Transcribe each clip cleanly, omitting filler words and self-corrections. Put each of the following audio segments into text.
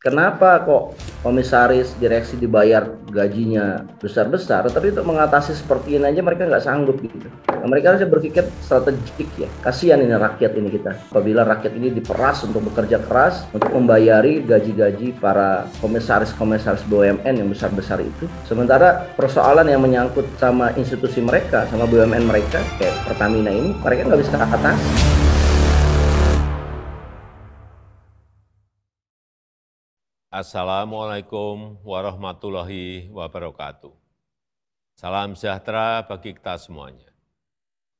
Kenapa kok komisaris, direksi dibayar gajinya besar-besar, tapi untuk mengatasi seperti ini aja mereka nggak sanggup gitu. Nah, mereka harus berpikir strategik ya. Kasihan ini rakyat ini kita. Apabila rakyat ini diperas untuk bekerja keras, untuk membayari gaji-gaji para komisaris-komisaris BUMN yang besar-besar itu. Sementara persoalan yang menyangkut sama institusi mereka, sama BUMN mereka, kayak Pertamina ini, mereka nggak bisa atasi. Assalamualaikum warahmatullahi wabarakatuh. Salam sejahtera bagi kita semuanya.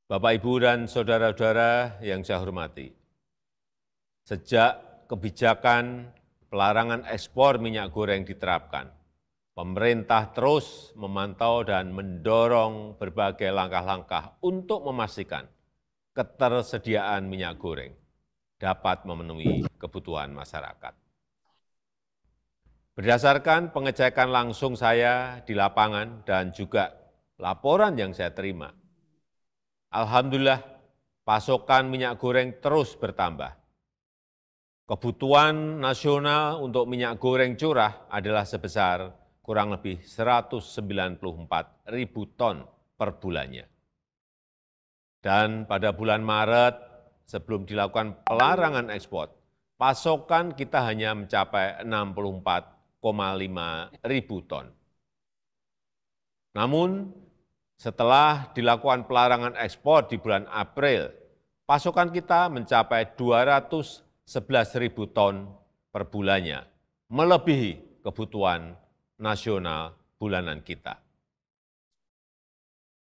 Bapak, Ibu, dan saudara-saudara yang saya hormati, sejak kebijakan pelarangan ekspor minyak goreng diterapkan, pemerintah terus memantau dan mendorong berbagai langkah-langkah untuk memastikan ketersediaan minyak goreng dapat memenuhi kebutuhan masyarakat. Berdasarkan pengecekan langsung saya di lapangan dan juga laporan yang saya terima, alhamdulillah pasokan minyak goreng terus bertambah. Kebutuhan nasional untuk minyak goreng curah adalah sebesar kurang lebih 194 ribu ton per bulannya. Dan pada bulan Maret, sebelum dilakukan pelarangan ekspor, pasokan kita hanya mencapai 64,5 ribu ton. Namun, setelah dilakukan pelarangan ekspor di bulan April, pasokan kita mencapai 211 ribu ton per bulannya, melebihi kebutuhan nasional bulanan kita.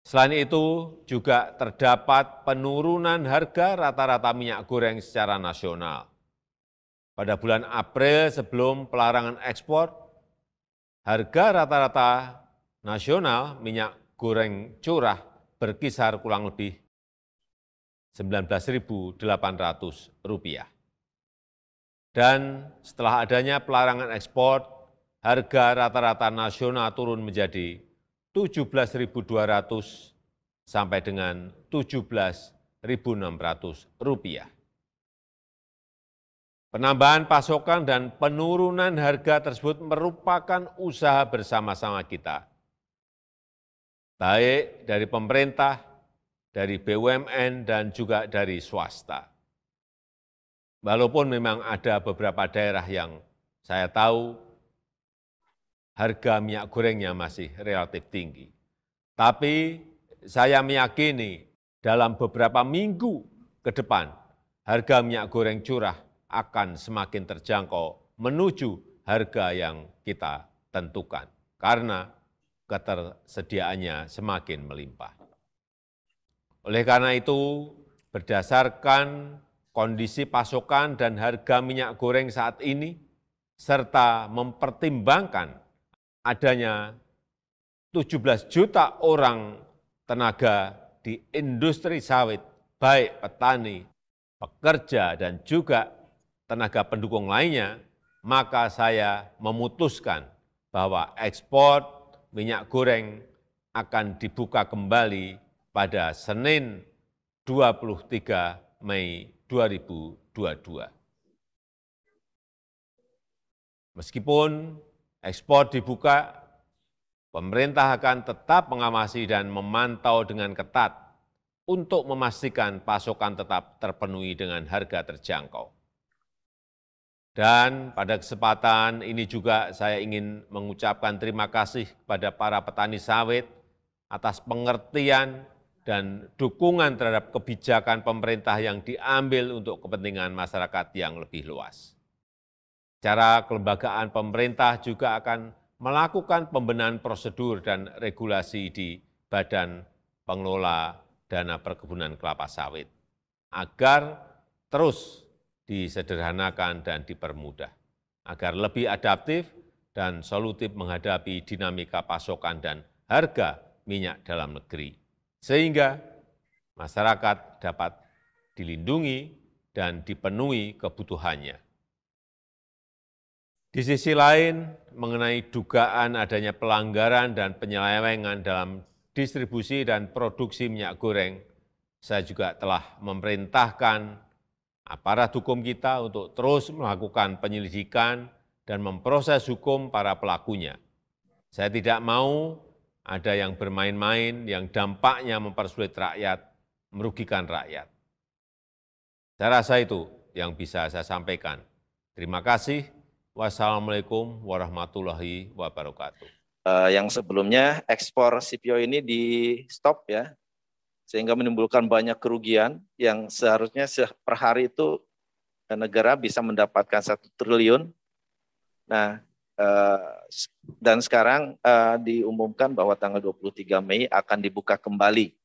Selain itu, juga terdapat penurunan harga rata-rata minyak goreng secara nasional. Pada bulan April sebelum pelarangan ekspor, harga rata-rata nasional minyak goreng curah berkisar kurang lebih Rp19.800. Dan setelah adanya pelarangan ekspor, harga rata-rata nasional turun menjadi Rp17.200 sampai dengan Rp17.600. Penambahan pasokan dan penurunan harga tersebut merupakan usaha bersama-sama kita, baik dari pemerintah, dari BUMN, dan juga dari swasta. Walaupun memang ada beberapa daerah yang saya tahu harga minyak gorengnya masih relatif tinggi. Tapi saya meyakini dalam beberapa minggu ke depan, harga minyak goreng curah akan semakin terjangkau menuju harga yang kita tentukan, karena ketersediaannya semakin melimpah. Oleh karena itu, berdasarkan kondisi pasokan dan harga minyak goreng saat ini, serta mempertimbangkan adanya 17 juta orang tenaga di industri sawit, baik petani, pekerja, dan juga tenaga pendukung lainnya, maka saya memutuskan bahwa ekspor minyak goreng akan dibuka kembali pada Senin 23 Mei 2022. Meskipun ekspor dibuka, pemerintah akan tetap mengawasi dan memantau dengan ketat untuk memastikan pasokan tetap terpenuhi dengan harga terjangkau. Dan pada kesempatan ini juga saya ingin mengucapkan terima kasih kepada para petani sawit atas pengertian dan dukungan terhadap kebijakan pemerintah yang diambil untuk kepentingan masyarakat yang lebih luas. Secara kelembagaan pemerintah juga akan melakukan pembenahan prosedur dan regulasi di Badan Pengelola Dana Perkebunan Kelapa Sawit agar terus disederhanakan dan dipermudah, agar lebih adaptif dan solutif menghadapi dinamika pasokan dan harga minyak dalam negeri, sehingga masyarakat dapat dilindungi dan dipenuhi kebutuhannya. Di sisi lain, mengenai dugaan adanya pelanggaran dan penyelewengan dalam distribusi dan produksi minyak goreng, saya juga telah memerintahkan aparat hukum kita untuk terus melakukan penyelidikan dan memproses hukum para pelakunya. Saya tidak mau ada yang bermain-main yang dampaknya mempersulit rakyat, merugikan rakyat. Saya rasa itu yang bisa saya sampaikan. Terima kasih. Wassalamualaikum warahmatullahi wabarakatuh. Yang sebelumnya ekspor CPO ini di stop ya, sehingga menimbulkan banyak kerugian yang seharusnya per hari itu negara bisa mendapatkan 1 triliun. Nah, dan sekarang diumumkan bahwa tanggal 23 Mei akan dibuka kembali.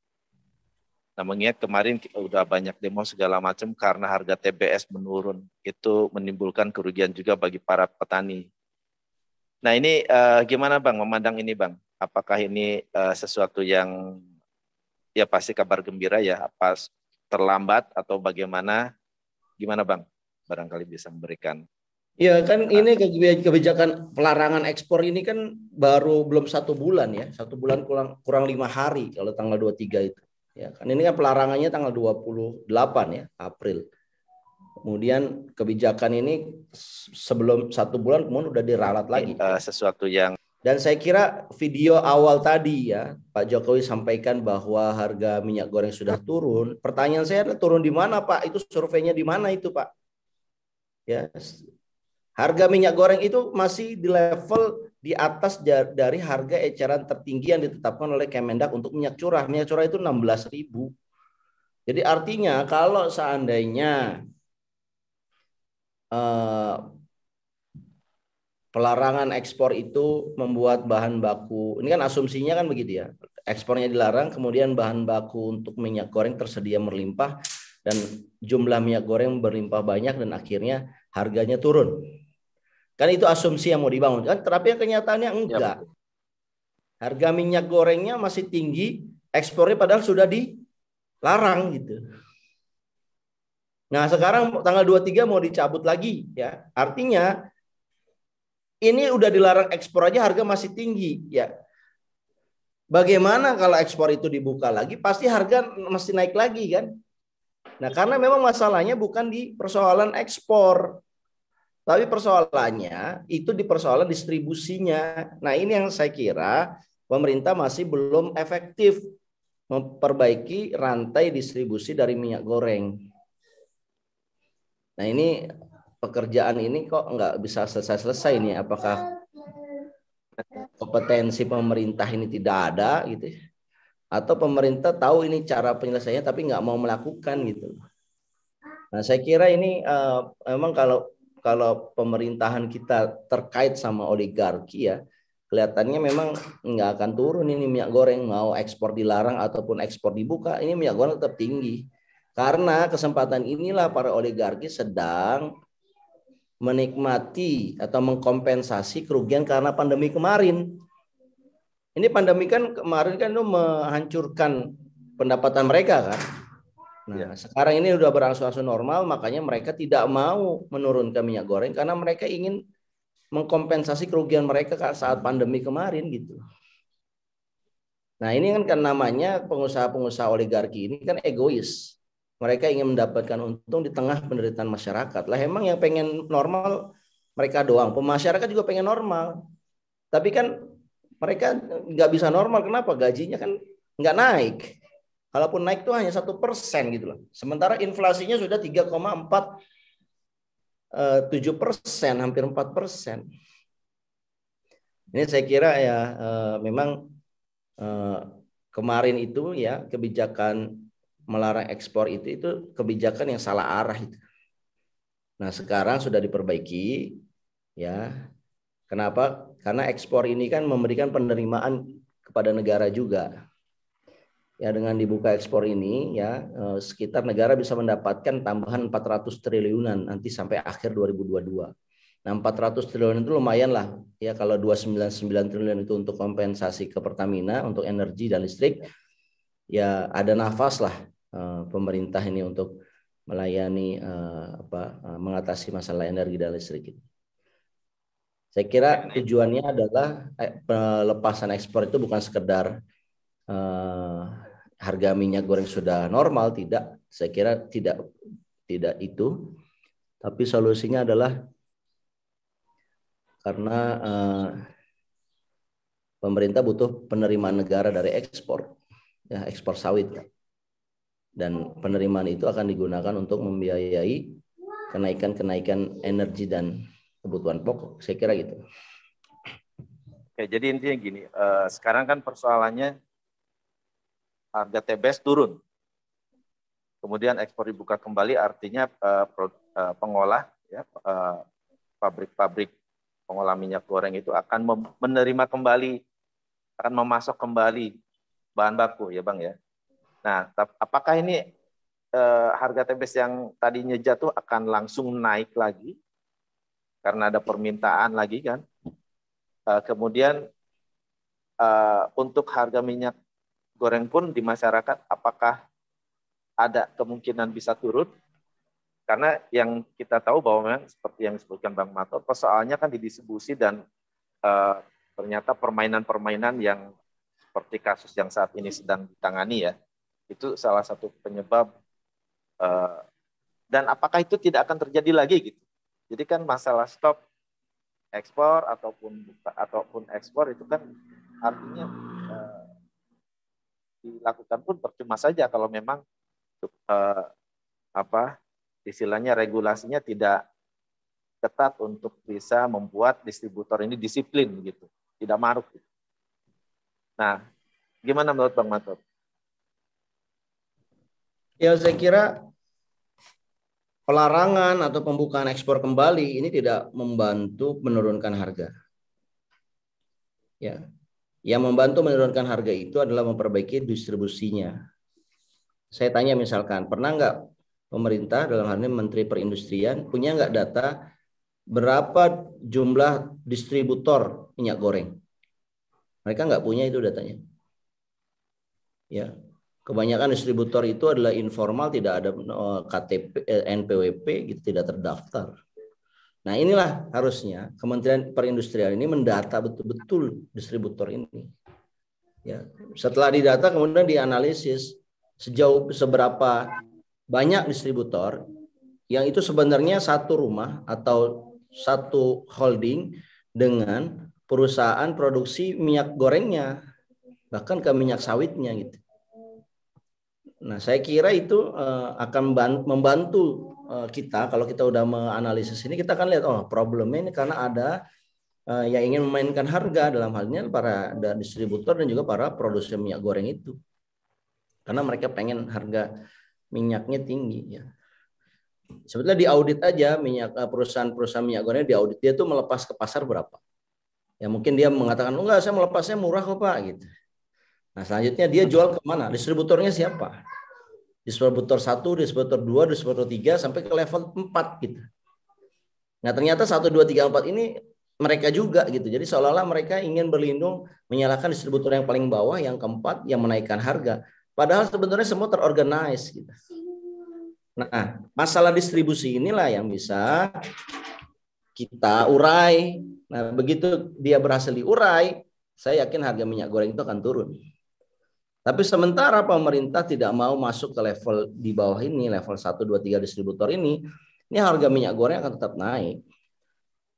Nah, mengingat kemarin udah banyak demo segala macam karena harga TBS menurun, itu menimbulkan kerugian juga bagi para petani. Nah, ini gimana Bang memandang ini Bang? Apakah ini sesuatu yang ya pasti kabar gembira ya, apa terlambat atau bagaimana? Gimana Bang? Barangkali bisa memberikan. Ya kan ini kebijakan pelarangan ekspor ini kan baru belum 1 bulan ya, 1 bulan kurang 5 hari kalau tanggal 23 itu. Ya kan ini kan pelarangannya tanggal 28 ya April. Kemudian kebijakan ini sebelum 1 bulan kemudian udah diralat lagi. Sesuatu yang. Dan saya kira video awal tadi ya Pak Jokowi sampaikan bahwa harga minyak goreng sudah turun. Pertanyaan saya adalah turun di mana Pak? Itu surveinya di mana itu Pak? Ya. Harga minyak goreng itu masih di level di atas dari harga eceran tertinggi yang ditetapkan oleh Kemendak untuk minyak curah. Minyak curah itu 16.000. Jadi artinya kalau seandainya pelarangan ekspor itu membuat bahan baku, ini kan asumsinya kan begitu ya, ekspornya dilarang, kemudian bahan baku untuk minyak goreng tersedia berlimpah dan jumlah minyak goreng berlimpah banyak dan akhirnya harganya turun. Kan itu asumsi yang mau dibangun kan, tapi kenyataannya enggak. Ya, harga minyak gorengnya masih tinggi, ekspornya padahal sudah dilarang gitu. Nah, sekarang tanggal 23 mau dicabut lagi ya. Artinya ini udah dilarang ekspor aja harga masih tinggi ya. Bagaimana kalau ekspor itu dibuka lagi? Pasti harga masih naik lagi kan. Nah, karena memang masalahnya bukan di persoalan ekspor. Tapi persoalannya itu di persoalan distribusinya. Nah, ini yang saya kira pemerintah masih belum efektif memperbaiki rantai distribusi dari minyak goreng. Nah, ini pekerjaan ini kok nggak bisa selesai-selesai nih. Apakah kompetensi pemerintah ini tidak ada gitu? Atau pemerintah tahu ini cara penyelesaiannya tapi nggak mau melakukan gitu. Nah, saya kira ini memang kalau pemerintahan kita terkait sama oligarki ya, kelihatannya memang nggak akan turun ini minyak goreng, mau ekspor dilarang ataupun ekspor dibuka, ini minyak goreng tetap tinggi. Karena kesempatan inilah para oligarki sedang menikmati atau mengkompensasi kerugian karena pandemi kemarin. Ini pandemi kan kemarin kan itu menghancurkan pendapatan mereka kan. Nah, sekarang ini udah berangsur-angsur normal, makanya mereka tidak mau menurunkan minyak goreng karena mereka ingin mengkompensasi kerugian mereka saat pandemi kemarin gitu. Nah, ini kan namanya pengusaha-pengusaha oligarki ini kan egois. Mereka ingin mendapatkan untung di tengah penderitaan masyarakat. Lah emang yang pengen normal mereka doang. Masyarakat juga pengen normal. Tapi kan mereka nggak bisa normal. Kenapa? Gajinya kan nggak naik. Kalaupun naik itu hanya 1% gitu loh. Sementara inflasinya sudah 3,47%, hampir 4%. Ini saya kira ya memang kemarin itu ya kebijakan melarang ekspor itu kebijakan yang salah arah itu. Nah, sekarang sudah diperbaiki ya. Kenapa? Karena ekspor ini kan memberikan penerimaan kepada negara juga. Ya, dengan dibuka ekspor ini ya sekitar negara bisa mendapatkan tambahan 400 triliunan nanti sampai akhir 2022. Nah, 400 triliun itu lumayan lah ya, kalau 299 triliun itu untuk kompensasi ke Pertamina untuk energi dan listrik, ya ada nafas lah pemerintah ini untuk melayani mengatasi masalah energi dan listrik. Saya kira tujuannya adalah pelepasan ekspor itu bukan sekedar harga minyak goreng sudah normal, tidak. Saya kira tidak itu. Tapi solusinya adalah karena pemerintah butuh penerimaan negara dari ekspor, ya, ekspor sawit. Dan penerimaan itu akan digunakan untuk membiayai kenaikan energi dan kebutuhan pokok. Saya kira gitu. Oke, jadi intinya gini, sekarang kan persoalannya harga TBS turun. Kemudian ekspor dibuka kembali, artinya pengolah, ya, pabrik-pabrik pengolah minyak goreng itu akan menerima kembali, akan memasok kembali bahan baku, ya Bang ya. Nah, apakah ini harga TBS yang tadinya jatuh akan langsung naik lagi karena ada permintaan lagi kan? Kemudian untuk harga minyak goreng pun di masyarakat, apakah ada kemungkinan bisa turun? Karena yang kita tahu bahwa memang seperti yang disebutkan Bang Mato, persoalannya kan di distribusi dan ternyata permainan-permainan yang seperti kasus yang saat ini sedang ditangani ya, itu salah satu penyebab. Dan apakah itu tidak akan terjadi lagi gitu? Jadi kan masalah stop ekspor ataupun ekspor itu kan artinya dilakukan pun percuma saja kalau memang istilahnya regulasinya tidak ketat untuk bisa membuat distributor ini disiplin gitu, tidak maruk. Gitu. Nah, gimana menurut Bang Matot? Ya, saya kira pelarangan atau pembukaan ekspor kembali ini tidak membantu menurunkan harga. Ya, yang membantu menurunkan harga itu adalah memperbaiki distribusinya. Saya tanya misalkan, pernah nggak pemerintah dalam hal ini Menteri Perindustrian punya nggak data berapa jumlah distributor minyak goreng? Mereka nggak punya itu datanya. Ya, kebanyakan distributor itu adalah informal, tidak ada KTP, NPWP, gitu, tidak terdaftar. Nah, inilah harusnya Kementerian Perindustrian ini mendata betul-betul distributor ini. Ya, setelah didata kemudian dianalisis sejauh seberapa banyak distributor yang itu sebenarnya satu rumah atau satu holding dengan perusahaan produksi minyak gorengnya, bahkan ke minyak sawitnya gitu. Nah, saya kira itu akan membantu kita kalau kita udah menganalisis ini, kita akan lihat problemnya ini karena ada yang ingin memainkan harga, dalam hal ini para distributor dan juga para produsen minyak goreng itu. Karena mereka pengen harga minyaknya tinggi ya. Sebetulnya di audit aja perusahaan-perusahaan minyak goreng di audit, dia tuh melepas ke pasar berapa. Ya mungkin dia mengatakan enggak, saya melepasnya murah kok Pak gitu. Nah, selanjutnya dia jual ke mana? Distributornya siapa? Distributor 1, distributor 2, distributor 3 sampai ke level 4 gitu. Nah, ternyata 1, 2, 3, 4 ini mereka juga gitu. Jadi seolah-olah mereka ingin berlindung menyalahkan distributor yang paling bawah, yang keempat, yang menaikkan harga. Padahal sebenarnya semua terorganize gitu. Nah, masalah distribusi inilah yang bisa kita urai. Nah, begitu dia berhasil diurai, saya yakin harga minyak goreng itu akan turun. Tapi sementara pemerintah tidak mau masuk ke level di bawah ini, level 1, 2, 3 distributor ini harga minyak goreng akan tetap naik.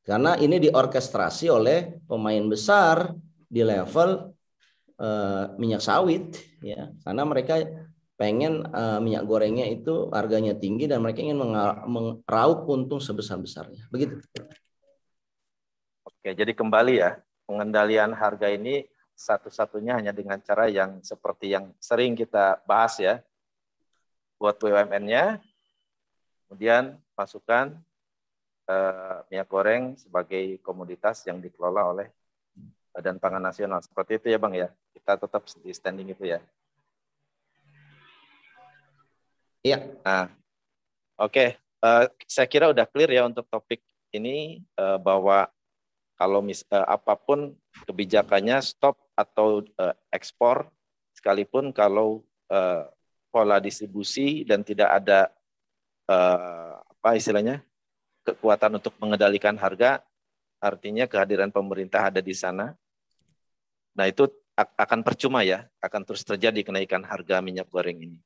Karena ini diorkestrasi oleh pemain besar di level minyak sawit, ya. Karena mereka pengen minyak gorengnya itu harganya tinggi dan mereka ingin meraup untung sebesar-besarnya. Begitu. Oke, jadi kembali ya, pengendalian harga ini satu-satunya hanya dengan cara yang seperti yang sering kita bahas ya. Buat BUMN-nya, kemudian masukkan minyak goreng sebagai komoditas yang dikelola oleh Badan Pangan Nasional. Seperti itu ya Bang ya. Kita tetap di standing itu ya. Iya. Nah, oke. Saya kira udah clear ya untuk topik ini bahwa kalau apapun kebijakannya stop atau ekspor, sekalipun kalau pola distribusi dan tidak ada istilahnya kekuatan untuk mengendalikan harga, artinya kehadiran pemerintah ada di sana. Nah itu akan percuma ya, akan terus terjadi kenaikan harga minyak goreng ini.